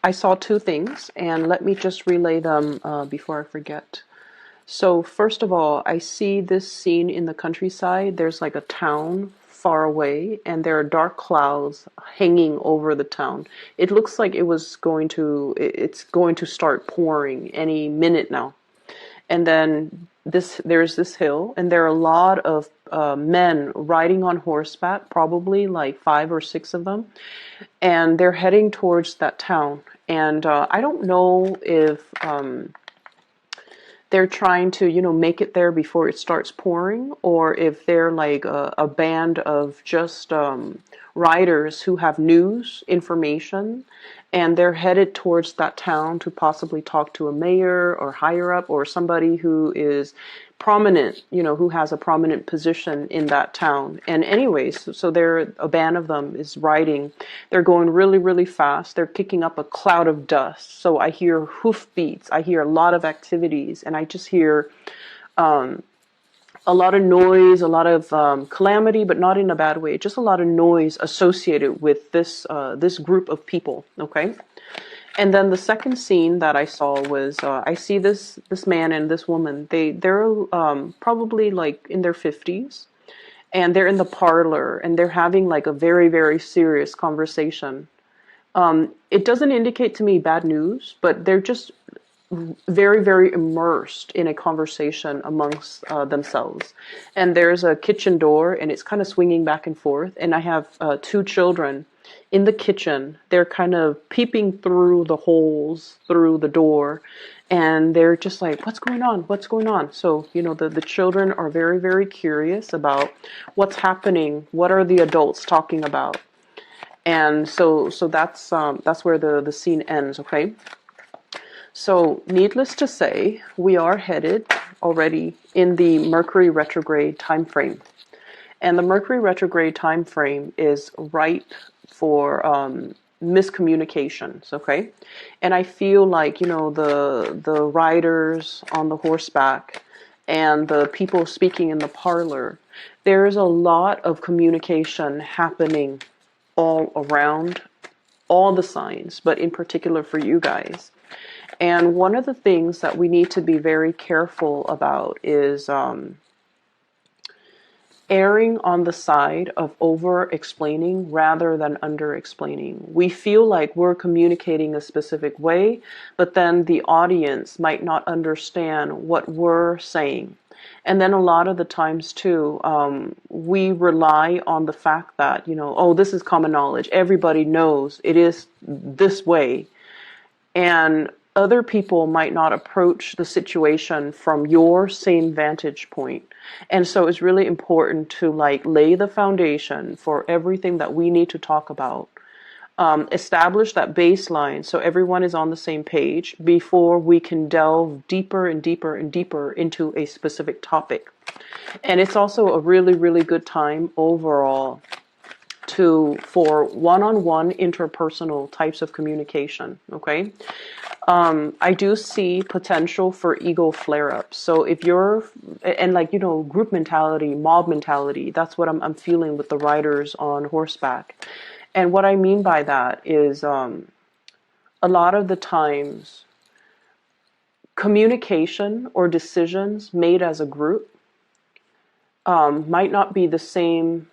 I saw two things, and let me just relay them before I forget. So, first of all, I see this scene in the countryside. There's like a town far away, and there are dark clouds hanging over the town. It looks like it's going to start pouring any minute now. And then there's this hill, and there are a lot of men riding on horseback, probably like five or six of them, and they're heading towards that town. And I don't know if they're trying to, make it there before it starts pouring, or if they're like a band of just riders who have news, information, and they're headed towards that town to possibly talk to a mayor or higher up or somebody who is prominent, who has a prominent position in that town. And anyways, so they're a band of them is riding. They're going really, really fast. They're kicking up a cloud of dust. So I hear hoofbeats. I hear a lot of activities, and I just hear a lot of noise, a lot of calamity, but not in a bad way. Just a lot of noise associated with this group of people. Okay. And then the second scene that I saw was I see this man and this woman. They're probably like in their 50s, and they're in the parlor, and they're having like a very, very serious conversation. It doesn't indicate to me bad news, but they're just very, very immersed in a conversation amongst themselves. And there's a kitchen door, and it's kind of swinging back and forth. And I have two children in the kitchen. They're kind of peeping through the holes through the door, and they're just like, what's going on? What's going on? So, the children are very, very curious about what's happening. What are the adults talking about? And so that's where the scene ends. Okay. So, needless to say, we are headed already in the Mercury retrograde time frame. And the Mercury retrograde time frame is ripe for miscommunications, okay? And I feel like, the riders on the horseback and the people speaking in the parlor, there's a lot of communication happening all around all the signs, but in particular for you guys. And one of the things that we need to be very careful about is erring on the side of over explaining rather than under explaining. We feel like we're communicating a specific way, but then the audience might not understand what we're saying. And then a lot of the times too, we rely on the fact that, oh, this is common knowledge. Everybody knows it is this way. And other people might not approach the situation from your same vantage point. And so it's really important to like lay the foundation for everything that we need to talk about. Establish that baseline so everyone is on the same page before we can delve deeper and deeper and deeper into a specific topic. And it's also a really, really good time overall for one-on-one interpersonal types of communication. Okay. I do see potential for ego flare-ups. So if you're, and like, group mentality, mob mentality, that's what I'm feeling with the riders on horseback. And what I mean by that is a lot of the times communication or decisions made as a group might not be the same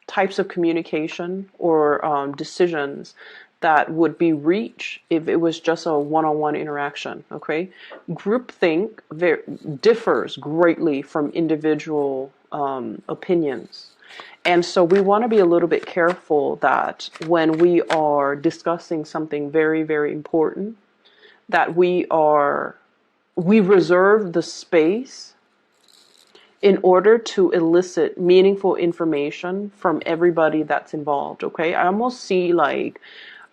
types of communication or decisions that would be reached if it was just a one-on-one interaction. Okay, groupthink differs greatly from individual opinions, and so we want to be a little bit careful that when we are discussing something very, very important, that we reserve the space in order to elicit meaningful information from everybody that's involved. Okay, I almost see like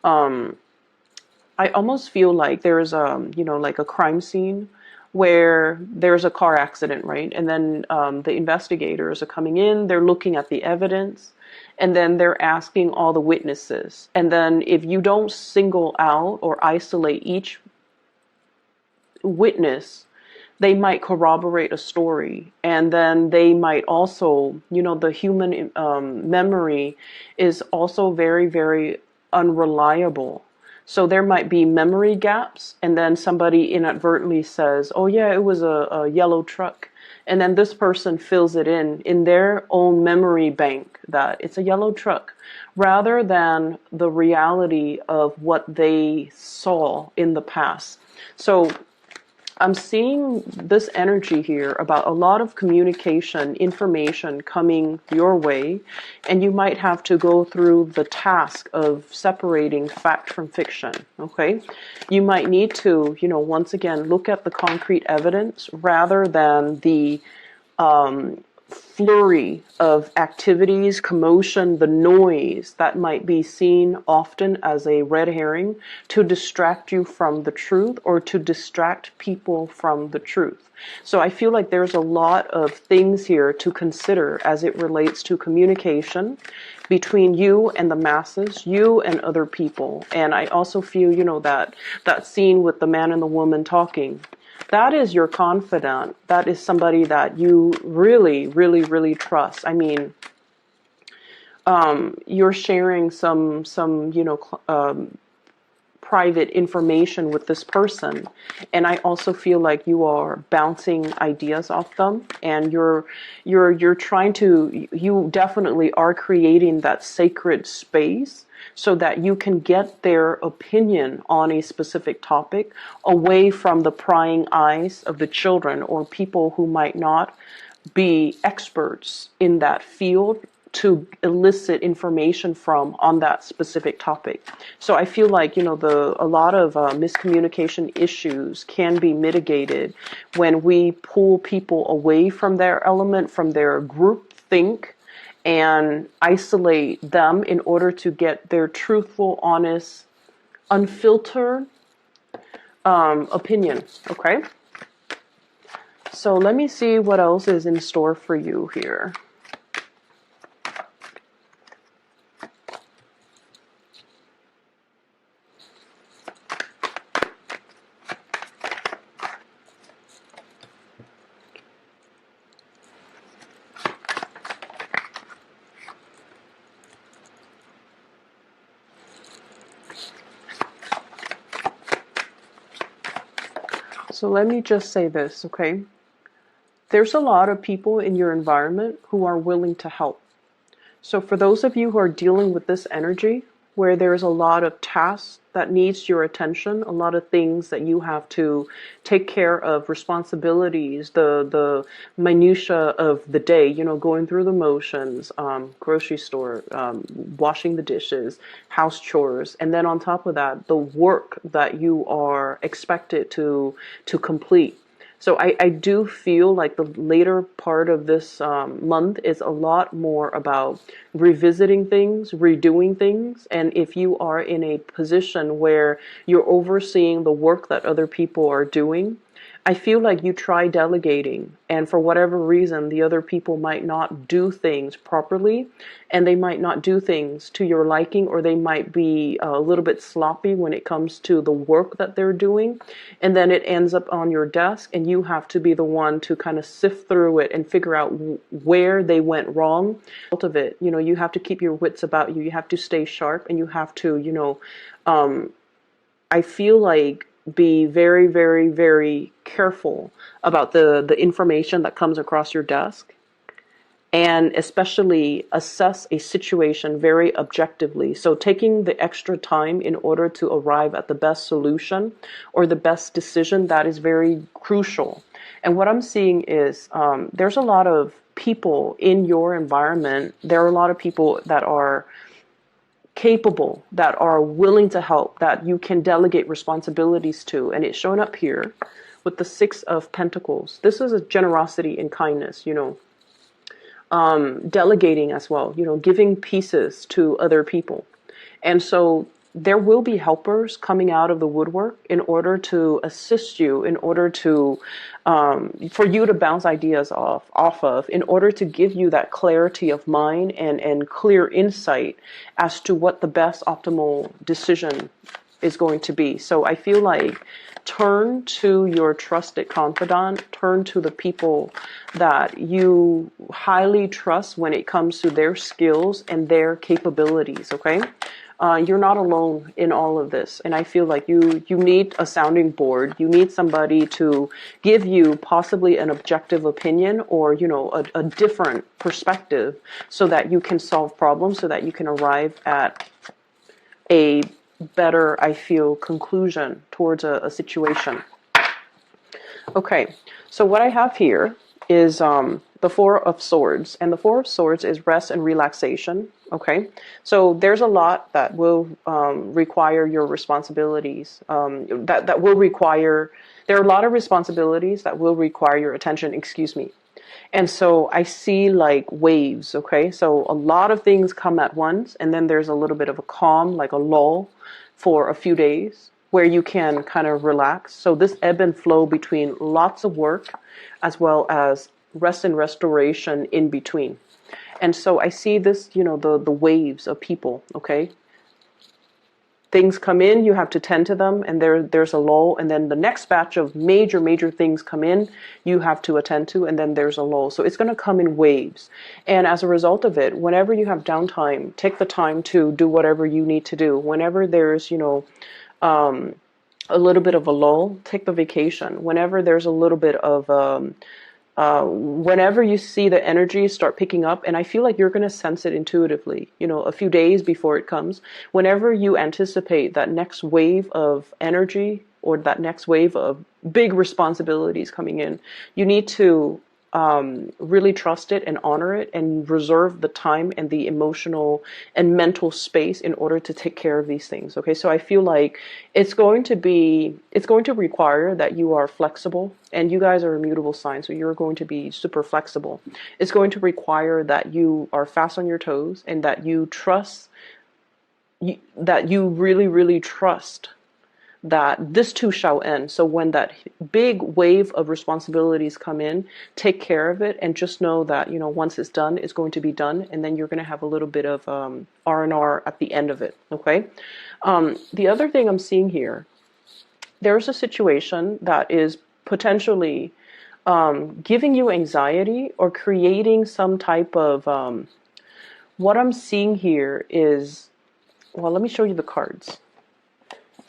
I almost feel like there's like a crime scene where there's a car accident, right? And then the investigators are coming in, they're looking at the evidence, and then they're asking all the witnesses. And then if you don't single out or isolate each witness, they might corroborate a story. And then they might also, the human memory is also very, very unreliable. So there might be memory gaps, and then somebody inadvertently says, oh yeah, it was a yellow truck. And then this person fills it in their own memory bank that it's a yellow truck, rather than the reality of what they saw in the past. So I'm seeing this energy here about a lot of communication, information coming your way, and you might have to go through the task of separating fact from fiction, okay? You might need to, once again, look at the concrete evidence rather than the flurry of activities, commotion, the noise that might be seen often as a red herring to distract you from the truth or to distract people from the truth. So I feel like there's a lot of things here to consider as it relates to communication between you and the masses, you and other people. And I also feel, that scene with the man and the woman talking. That is your confidant. That is somebody that you really, really, really trust. I mean, you're sharing some private information with this person, and I also feel like you are bouncing ideas off them, and you're trying to. You definitely are creating that sacred space so that you can get their opinion on a specific topic away from the prying eyes of the children or people who might not be experts in that field to elicit information from on that specific topic. So I feel like, a lot of miscommunication issues can be mitigated when we pull people away from their element, from their group think, and isolate them in order to get their truthful, honest, unfiltered opinion. Okay? So let me see what else is in store for you here. So let me just say this, okay? There's a lot of people in your environment who are willing to help. So for those of you who are dealing with this energy, where there's a lot of tasks that needs your attention, a lot of things that you have to take care of, responsibilities, the minutia of the day, going through the motions, grocery store, washing the dishes, house chores, and then on top of that, the work that you are expected to complete. So I do feel like the later part of this month is a lot more about revisiting things, redoing things. And if you are in a position where you're overseeing the work that other people are doing, I feel like you try delegating, and for whatever reason, the other people might not do things properly, and they might not do things to your liking, or they might be a little bit sloppy when it comes to the work that they're doing, and then it ends up on your desk, and you have to be the one to kind of sift through it and figure out where they went wrong. Of it, you have to keep your wits about you. You have to stay sharp, and you have to, I feel like be very, very, very careful about the information that comes across your desk, and especially assess a situation very objectively. So taking the extra time in order to arrive at the best solution or the best decision, that is very crucial. And what I'm seeing is there's a lot of people in your environment. There are a lot of people that are capable, that are willing to help, that you can delegate responsibilities to. And it's shown up here with the Six of Pentacles. This is a generosity and kindness, delegating as well, giving pieces to other people. And so there will be helpers coming out of the woodwork in order to assist you, in order to, for you to bounce ideas off of, in order to give you that clarity of mind and clear insight as to what the best optimal decision is going to be. So I feel like turn to your trusted confidant, turn to the people that you highly trust when it comes to their skills and their capabilities, okay? You're not alone in all of this, and I feel like you need a sounding board. You need somebody to give you possibly an objective opinion, or a different perspective, so that you can solve problems, so that you can arrive at a better, I feel, conclusion towards a situation. Okay, so what I have here is the Four of Swords, and the Four of Swords is rest and relaxation. Okay, so there's a lot that will require your responsibilities. That will require. There are a lot of responsibilities that will require your attention. Excuse me. And so I see like waves. Okay, so a lot of things come at once, and then there's a little bit of a calm, like a lull, for a few days, where you can kind of relax. So this ebb and flow between lots of work as well as rest and restoration in between. And so I see this, the waves of people, okay? Things come in, you have to tend to them, and there's a lull, and then the next batch of major things come in, you have to attend to, and then there's a lull. So it's going to come in waves. And as a result of it, whenever you have downtime, take the time to do whatever you need to do. Whenever there's, a little bit of a lull, take the vacation. Whenever there's a little bit of whenever you see the energy start picking up, and I feel like you're going to sense it intuitively, a few days before it comes, whenever you anticipate that next wave of energy or that next wave of big responsibilities coming in, you need to really trust it and honor it and reserve the time and the emotional and mental space in order to take care of these things. Okay, so I feel like it's going to require that you are flexible, and you guys are a mutable sign, so you're going to be super flexible. It's going to require that you are fast on your toes, and that you trust, that you really trust that this too shall end. So when that big wave of responsibilities come in, take care of it, and just know that, once it's done, it's going to be done, and then you're going to have a little bit of R&R at the end of it, okay? The other thing I'm seeing here, there's a situation that is potentially giving you anxiety or creating some type of, what I'm seeing here is, well, let me show you the cards.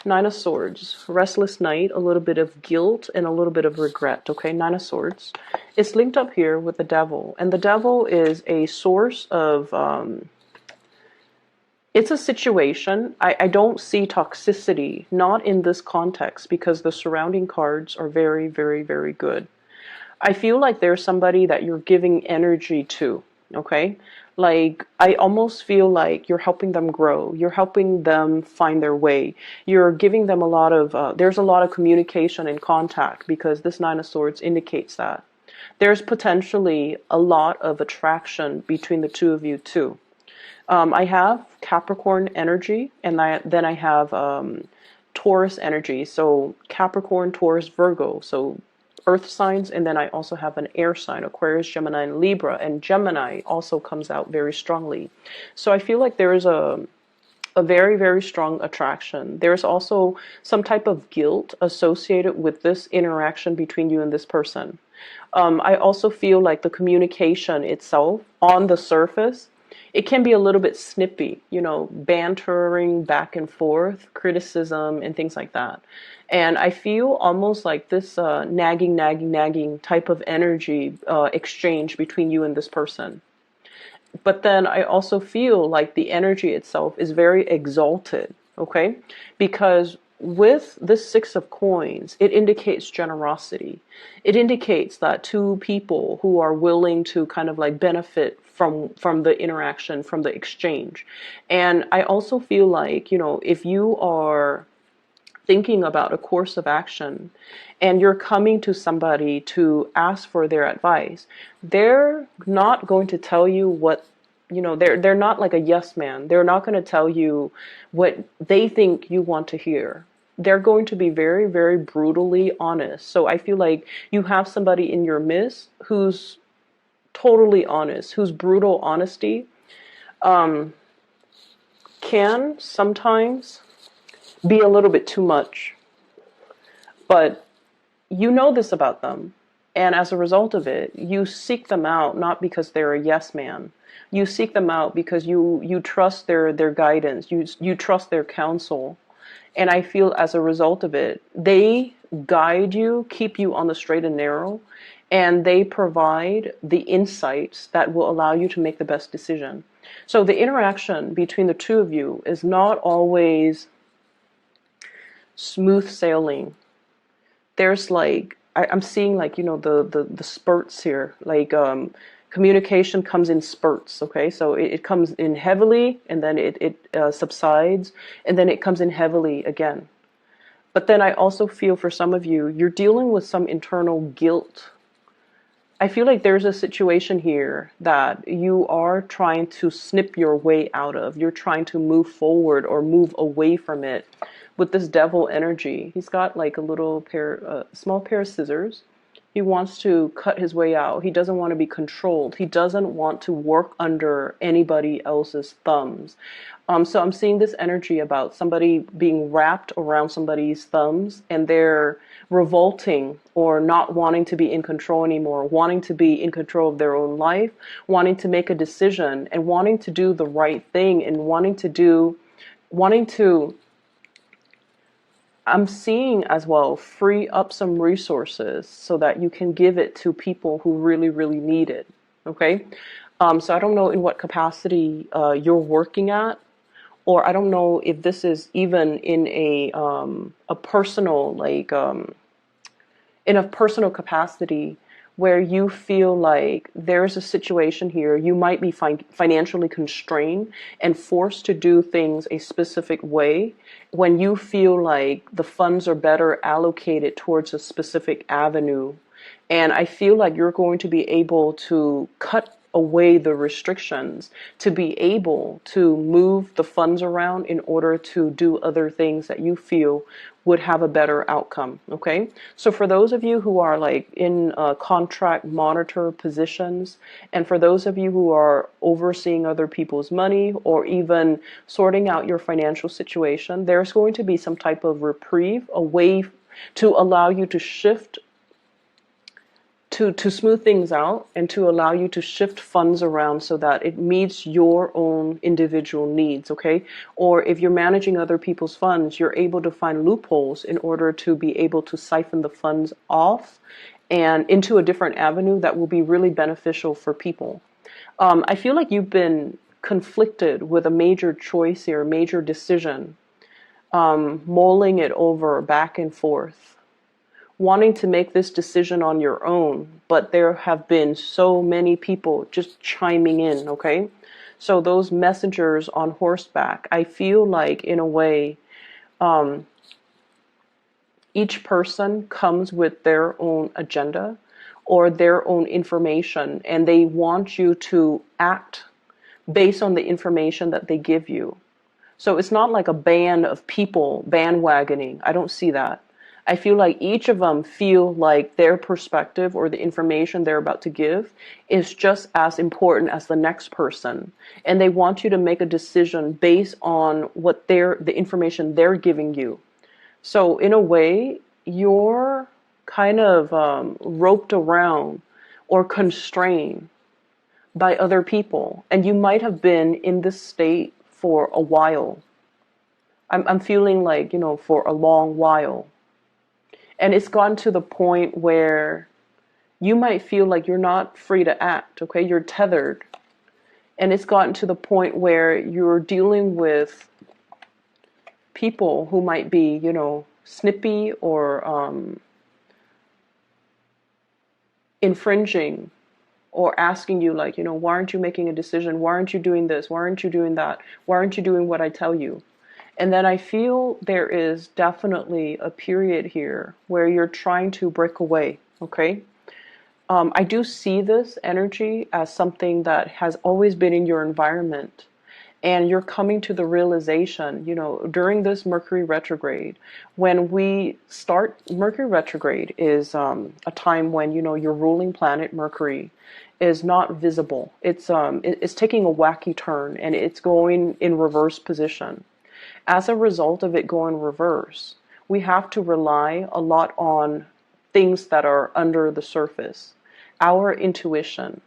Nine of Swords, restless night, a little bit of guilt, and a little bit of regret. Okay, Nine of Swords. It's linked up here with the Devil, and the Devil is a source of, it's a situation. I don't see toxicity, not in this context, because the surrounding cards are very good. I feel like there's somebody that you're giving energy to, okay? Like, I almost feel like you're helping them grow. You're helping them find their way. You're giving them a lot of, there's a lot of communication and contact, because this Nine of Swords indicates that. There's potentially a lot of attraction between the two of you too. I have Capricorn energy, and then I have Taurus energy. So Capricorn, Taurus, Virgo. So earth signs, and then I also have an air sign, Aquarius, Gemini, and Libra, and Gemini also comes out very strongly. So I feel like there is a very strong attraction. There's also some type of guilt associated with this interaction between you and this person. I also feel like the communication itself on the surface, it can be a little bit snippy, bantering back and forth, criticism, and things like that. And I feel almost like this nagging type of energy exchange between you and this person. But then I also feel like the energy itself is very exalted, okay? Because with this Six of Coins, it indicates generosity. It indicates that two people who are willing to kind of like benefit from the interaction, from the exchange. And I also feel like, if you are thinking about a course of action and you're coming to somebody to ask for their advice, they're not going to tell you what, they're not like a yes man. They're not going to tell you what they think you want to hear. They're going to be very brutally honest. So I feel like you have somebody in your midst who's totally honest, whose brutal honesty can sometimes be a little bit too much. But you know this about them. And as a result of it, you seek them out not because they're a yes man, You seek them out because you trust their guidance. You trust their counsel. And I feel as a result of it, they guide you, keep you on the straight and narrow, and they provide the insights that will allow you to make the best decision. So the interaction between the two of you is not always smooth sailing. There's like I'm seeing like the spurts here. Like communication comes in spurts. Okay, so it comes in heavily, and then it subsides, and then it comes in heavily again. But then I also feel for some of you, you're dealing with some internal guilt. I feel like there's a situation here that you are trying to snip your way out of. You're trying to move forward or move away from it with this devil energy. He's got like a little small pair of scissors. He wants to cut his way out. He doesn't want to be controlled. He doesn't want to work under anybody else's thumbs. So I'm seeing this energy about somebody being wrapped around somebody's thumbs, and they're revolting or not wanting to be in control anymore, wanting to be in control of their own life, wanting to make a decision and wanting to do the right thing and wanting to, I'm seeing as well, free up some resources so that you can give it to people who really, really need it. Okay. So I don't know in what capacity you're working at, or I don't know if this is even in a personal, like, in a personal capacity where you feel like there's a situation here, you might be financially constrained and forced to do things a specific way when you feel like the funds are better allocated towards a specific avenue. And I feel like you're going to be able to cut away the restrictions to be able to move the funds around in order to do other things that you feel would have a better outcome. Okay, so for those of you who are like in contract monitor positions, and for those of you who are overseeing other people's money or even sorting out your financial situation, there's going to be some type of reprieve, a way to allow you to shift, to smooth things out and to allow you to shift funds around so that it meets your own individual needs. Okay, or if you're managing other people's funds, you're able to find loopholes in order to be able to siphon the funds off and into a different avenue that will be really beneficial for people. I feel like you've been conflicted with a major choice here, a major decision, mulling it over back and forth, wanting to make this decision on your own, but there have been so many people just chiming in. Okay, so those messengers on horseback, I feel like in a way, each person comes with their own agenda or their own information, and they want you to act based on the information that they give you. So it's not like a band of people bandwagoning. I don't see that. I feel like each of them feel like their perspective or the information they're about to give is just as important as the next person. And they want you to make a decision based on what the information they're giving you. So in a way, you're kind of roped around or constrained by other people. And you might have been in this state for a while. I'm feeling like, for a long while. And it's gotten to the point where you might feel like you're not free to act, okay? You're tethered. And it's gotten to the point where you're dealing with people who might be, snippy or infringing or asking you like, why aren't you making a decision? Why aren't you doing this? Why aren't you doing that? Why aren't you doing what I tell you? And then I feel there is definitely a period here where you're trying to break away, okay? I do see this energy as something that has always been in your environment. And you're coming to the realization, during this Mercury retrograde, when we start, Mercury retrograde is a time when, your ruling planet, Mercury, is not visible. It's taking a wacky turn and it's going in reverse position. As a result of it going reverse, we have to rely a lot on things that are under the surface, our intuition.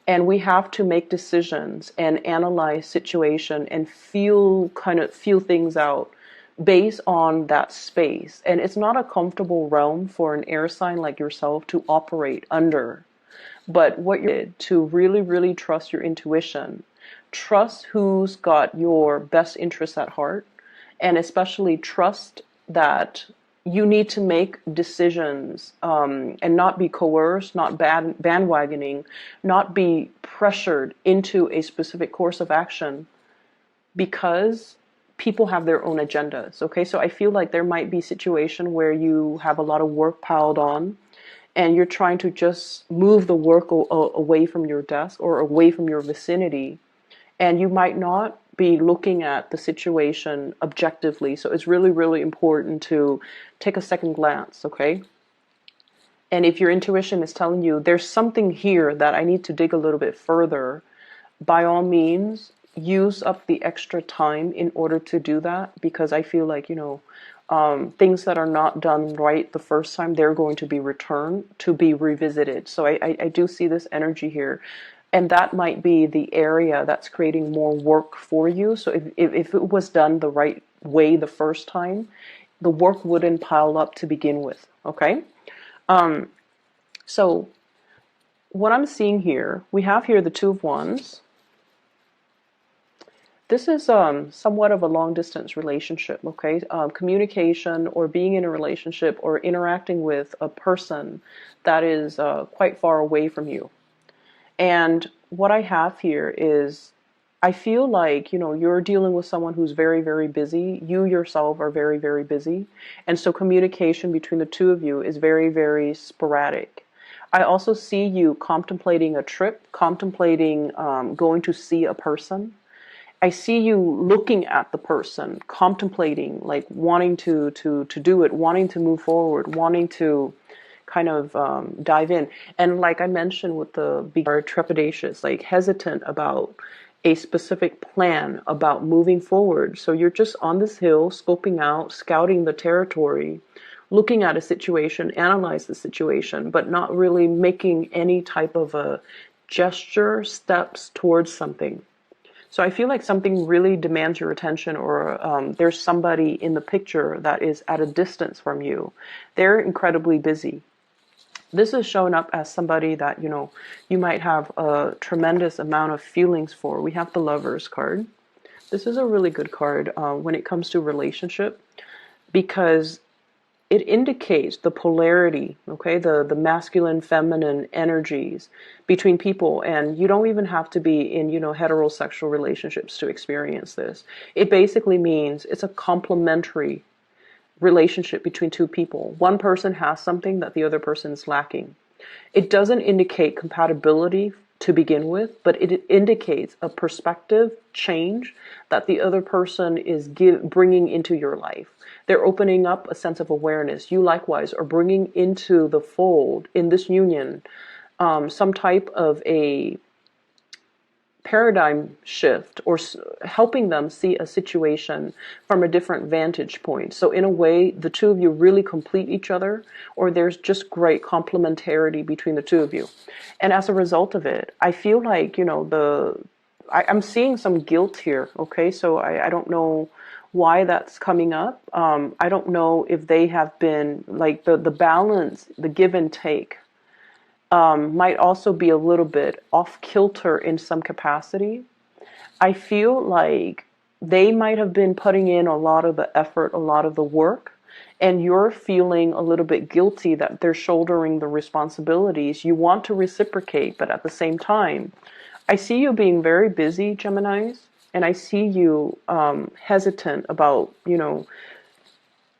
And we have to make decisions and analyze situation and feel things out based on that space. And it's not a comfortable realm for an air sign like yourself to operate under. But what you're to really, really trust your intuition, trust who's got your best interests at heart, and especially trust that you need to make decisions, and not be coerced, not bandwagoning, not be pressured into a specific course of action because people have their own agendas. Okay, so I feel like there might be a situation where you have a lot of work piled on and you're trying to just move the work away from your desk or away from your vicinity, and you might not be looking at the situation objectively. So it's really, really important to take a second glance, okay? And if your intuition is telling you there's something here that I need to dig a little bit further, by all means, use up the extra time in order to do that, because I feel like, things that are not done right the first time, they're going to be returned to be revisited. So I do see this energy here. And that might be the area that's creating more work for you. So if it was done the right way the first time, the work wouldn't pile up to begin with. Okay? So what I'm seeing here, we have here the Two of Wands. This is somewhat of a long distance relationship, okay? Communication or being in a relationship or interacting with a person that is quite far away from you. And what I have here is, I feel like, you're dealing with someone who's very, very busy. You yourself are very, very busy. And so communication between the two of you is very, very sporadic. I also see you contemplating a trip, contemplating going to see a person. I see you looking at the person, contemplating, like wanting to do it, wanting to move forward, wanting to kind of dive in. And like I mentioned with the beginner, trepidatious, like hesitant about a specific plan, about moving forward. So you're just on this hill, scoping out, scouting the territory, looking at a situation, analyze the situation, but not really making any type of a gesture, steps towards something. So I feel like something really demands your attention, or there's somebody in the picture that is at a distance from you. They're incredibly busy. This is showing up as somebody that, you might have a tremendous amount of feelings for. We have the Lovers card. This is a really good card when it comes to relationship, because it indicates the polarity, okay, the masculine, feminine energies between people. And you don't even have to be in, heterosexual relationships to experience this. It basically means it's a complementary relationship between two people. One person has something that the other person is lacking. It doesn't indicate compatibility to begin with, but it indicates a perspective change that the other person is bringing into your life. They're opening up a sense of awareness. You likewise are bringing into the fold in this union some type of a paradigm shift, or helping them see a situation from a different vantage point. So in a way, the two of you really complete each other, or there's just great complementarity between the two of you. And as a result of it, I feel like, I'm seeing some guilt here. Okay, so I don't know why that's coming up. I don't know if they have been like the balance, the give and take might also be a little bit off kilter in some capacity. I feel like they might have been putting in a lot of the effort, a lot of the work, and you're feeling a little bit guilty that they're shouldering the responsibilities. You want to reciprocate, but at the same time, I see you being very busy, Geminis, and I see you hesitant about,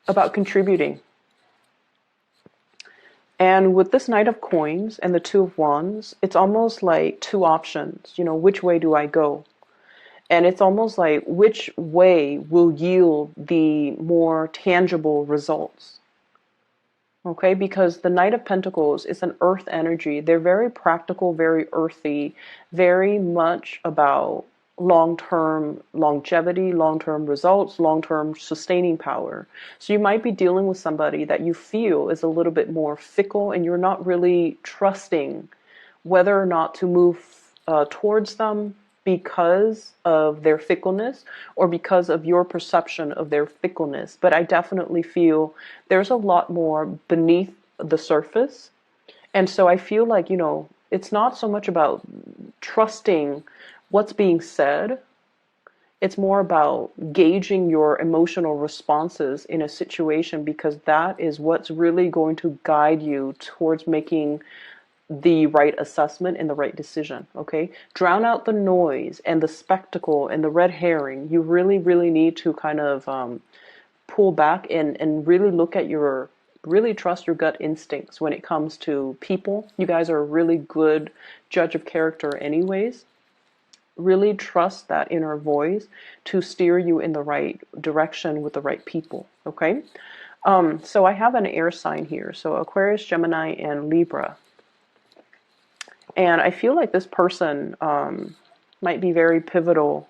about contributing. And with this Knight of Coins and the Two of Wands, it's almost like two options. Which way do I go? And it's almost like which way will yield the more tangible results. Okay, because the Knight of Pentacles is an earth energy. They're very practical, very earthy, very much about long-term longevity, long-term results, long-term sustaining power. So you might be dealing with somebody that you feel is a little bit more fickle, and you're not really trusting whether or not to move towards them because of their fickleness or because of your perception of their fickleness. But I definitely feel there's a lot more beneath the surface. And so I feel like, it's not so much about trusting what's being said. It's more about gauging your emotional responses in a situation, because that is what's really going to guide you towards making the right assessment and the right decision. Okay, drown out the noise and the spectacle and the red herring. You really, really need to kind of pull back and really look at really trust your gut instincts when it comes to people. You guys are a really good judge of character anyways. Really trust that inner voice to steer you in the right direction with the right people. Okay, so I have an air sign here, so Aquarius, Gemini, and Libra. And I feel like this person might be very pivotal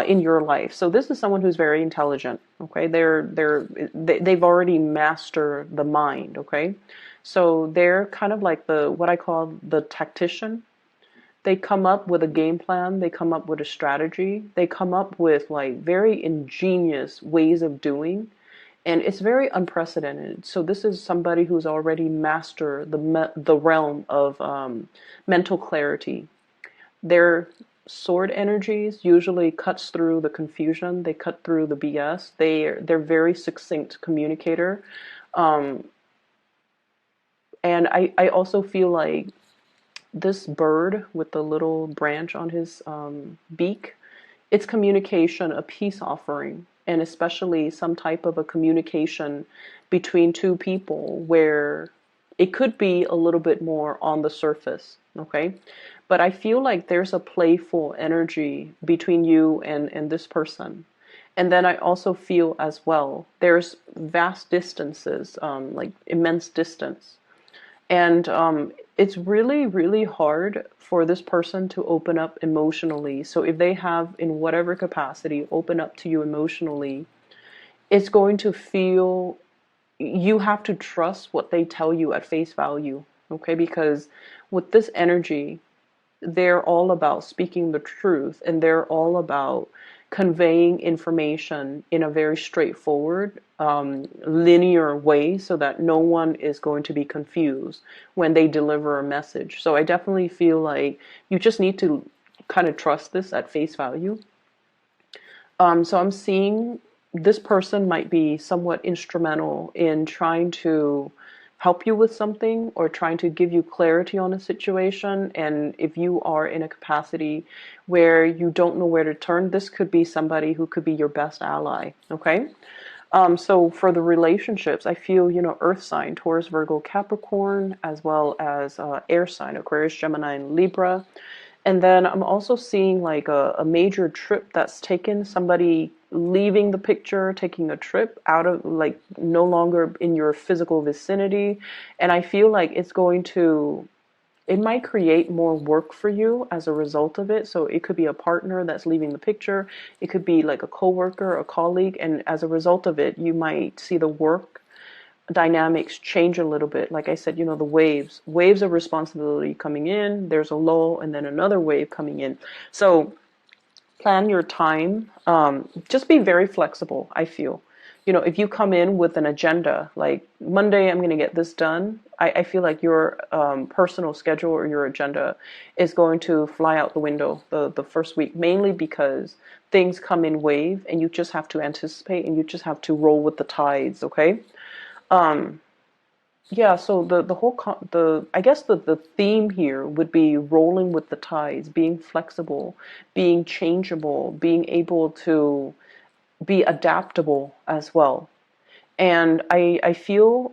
in your life. So this is someone who's very intelligent. Okay, they've already mastered the mind. Okay, so they're kind of like what I call the tactician. They come up with a game plan. They come up with a strategy. They come up with like very ingenious ways of doing. And it's very unprecedented. So this is somebody who's already mastered the realm of mental clarity. Their sword energies usually cuts through the confusion. They cut through the BS. They're very succinct communicator. And I also feel like this bird with the little branch on his beak, it's communication, a peace offering, and especially some type of a communication between two people where it could be a little bit more on the surface, okay? But I feel like there's a playful energy between you and this person. And then I also feel as well, there's vast distances, like immense distance. And it's really, really hard for this person to open up emotionally. So if they have, in whatever capacity, open up to you emotionally, it's going to feel, you have to trust what they tell you at face value, okay? Because with this energy, they're all about speaking the truth, and they're all about conveying information in a very straightforward, linear way, so that no one is going to be confused when they deliver a message. So I definitely feel like you just need to kind of trust this at face value. So I'm seeing this person might be somewhat instrumental in trying to help you with something or trying to give you clarity on a situation. And if you are in a capacity where you don't know where to turn, this could be somebody who could be your best ally. Okay. So for the relationships, I feel, earth sign, Taurus, Virgo, Capricorn, as well as air sign, Aquarius, Gemini, and Libra. And then I'm also seeing like a major trip that's taken, somebody leaving the picture, taking a trip out of, like, no longer in your physical vicinity. And I feel like it might create more work for you as a result of it. So it could be a partner that's leaving the picture. It could be like a coworker, a colleague. And as a result of it, you might see the work dynamics change a little bit. Like I said, the waves of responsibility coming in, there's a lull, and then another wave coming in. So plan your time. Just be very flexible, I feel. If you come in with an agenda, like Monday, I'm going to get this done, I feel like your personal schedule or your agenda is going to fly out the window the first week, mainly because things come in wave and you just have to anticipate and you just have to roll with the tides, okay? Yeah, so I guess the theme here would be rolling with the tides, being flexible, being changeable, being able to be adaptable as well. And I feel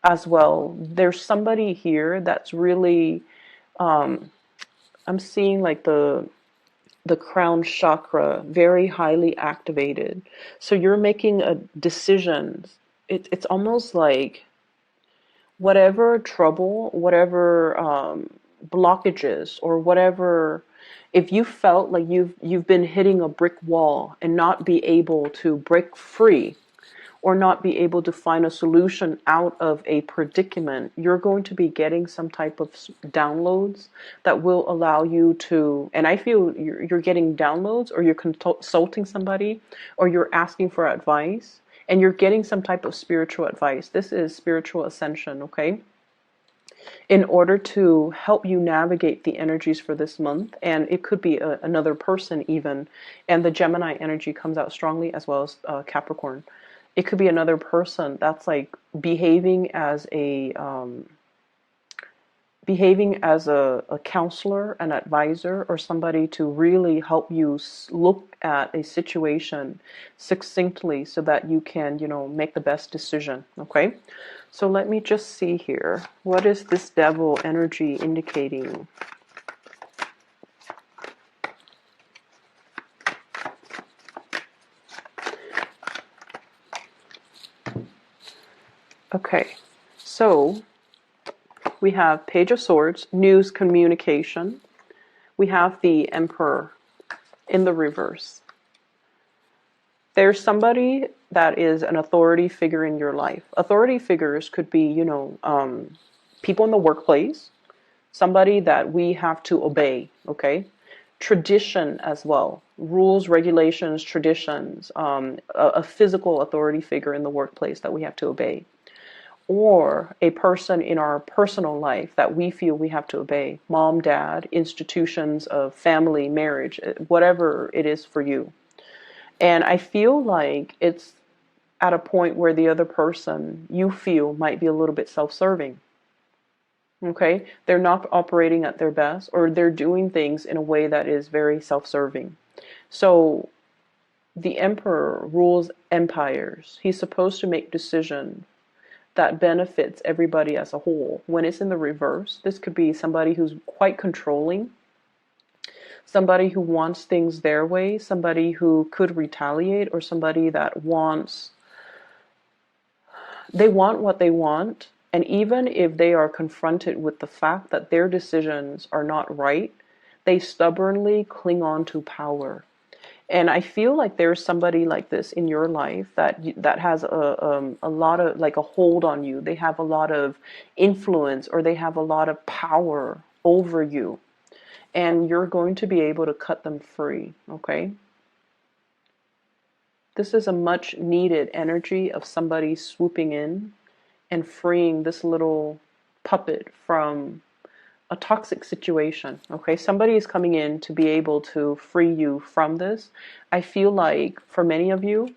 as well, there's somebody here that's really, I'm seeing like the crown chakra very highly activated. So you're making a decision. It's almost like whatever trouble, whatever blockages, or whatever, if you felt like you've been hitting a brick wall and not be able to break free, or not be able to find a solution out of a predicament, you're going to be getting some type of downloads that will allow you to, and I feel you're getting downloads, or you're consulting somebody, or you're asking for advice, and you're getting some type of spiritual advice. This is spiritual ascension, okay? In order to help you navigate the energies for this month. And it could be another person even. And the Gemini energy comes out strongly, as well as Capricorn. It could be another person that's like behaving as a counselor, an advisor, or somebody to really help you look at a situation succinctly so that you can, make the best decision. Okay. So let me just see here. What is this devil energy indicating? Okay. So we have Page of Swords, news, communication. We have the Emperor in the reverse. There's somebody that is an authority figure in your life. Authority figures could be, people in the workplace, somebody that we have to obey, okay? Tradition as well, rules, regulations, traditions, a physical authority figure in the workplace that we have to obey. Or a person in our personal life that we feel we have to obey. Mom, dad, institutions of family, marriage, whatever it is for you. And I feel like it's at a point where the other person you feel might be a little bit self-serving. Okay? They're not operating at their best, or they're doing things in a way that is very self-serving. So the Emperor rules empires. He's supposed to make decisions that benefits everybody as a whole. When it's in the reverse, this could be somebody who's quite controlling, somebody who wants things their way, somebody who could retaliate, or somebody that they want what they want. And even if they are confronted with the fact that their decisions are not right, they stubbornly cling on to power. And I feel like there's somebody like this in your life that has a lot of, like, a hold on you. They have a lot of influence, or they have a lot of power over you. And you're going to be able to cut them free, okay? This is a much needed energy of somebody swooping in and freeing this little puppet from a toxic situation, okay? Somebody is coming in to be able to free you from this. I feel like for many of you,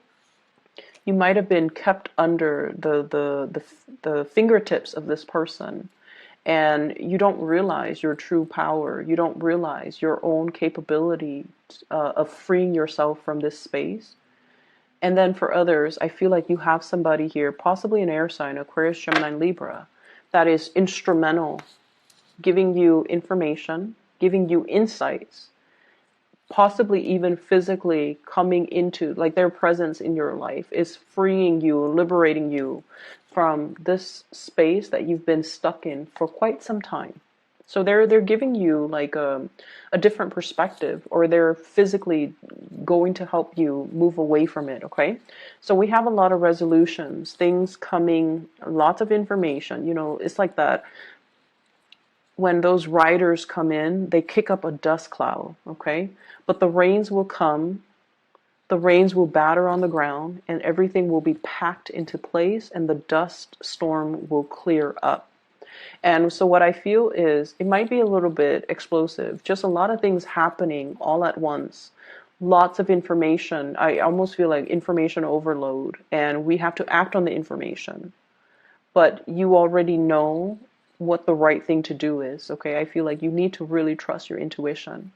you might have been kept under the fingertips of this person. And you don't realize your true power. You don't realize your own capability of freeing yourself from this space. And then for others, I feel like you have somebody here, possibly an air sign, Aquarius, Gemini, Libra, that is instrumental, giving you information, giving you insights, possibly even physically coming into, like, their presence in your life is freeing you, liberating you from this space that you've been stuck in for quite some time. So they're giving you like a different perspective, or they're physically going to help you move away from it, okay? So we have a lot of resolutions, things coming, lots of information. It's like that when those riders come in, they kick up a dust cloud, okay? But the rains will come, the rains will batter on the ground, and everything will be packed into place, and the dust storm will clear up. And so what I feel is it might be a little bit explosive, just a lot of things happening all at once. Lots of information. I almost feel like information overload, and we have to act on the information. But you already know what the right thing to do is, okay? I feel like you need to really trust your intuition.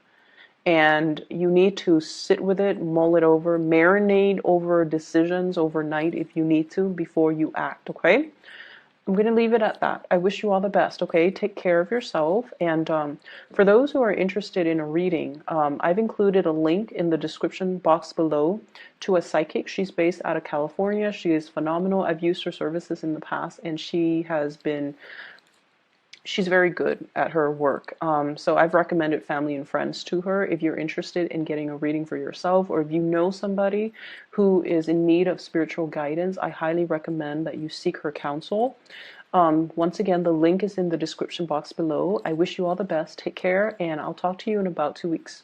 And you need to sit with it, mull it over, marinate over decisions overnight if you need to before you act, okay? I'm going to leave it at that. I wish you all the best, okay? Take care of yourself. And for those who are interested in a reading, I've included a link in the description box below to a psychic. She's based out of California. She is phenomenal. I've used her services in the past, and she has been she's very good at her work. So I've recommended family and friends to her. If you're interested in getting a reading for yourself, or if you know somebody who is in need of spiritual guidance, I highly recommend that you seek her counsel. Once again, the link is in the description box below. I wish you all the best. Take care, and I'll talk to you in about 2 weeks.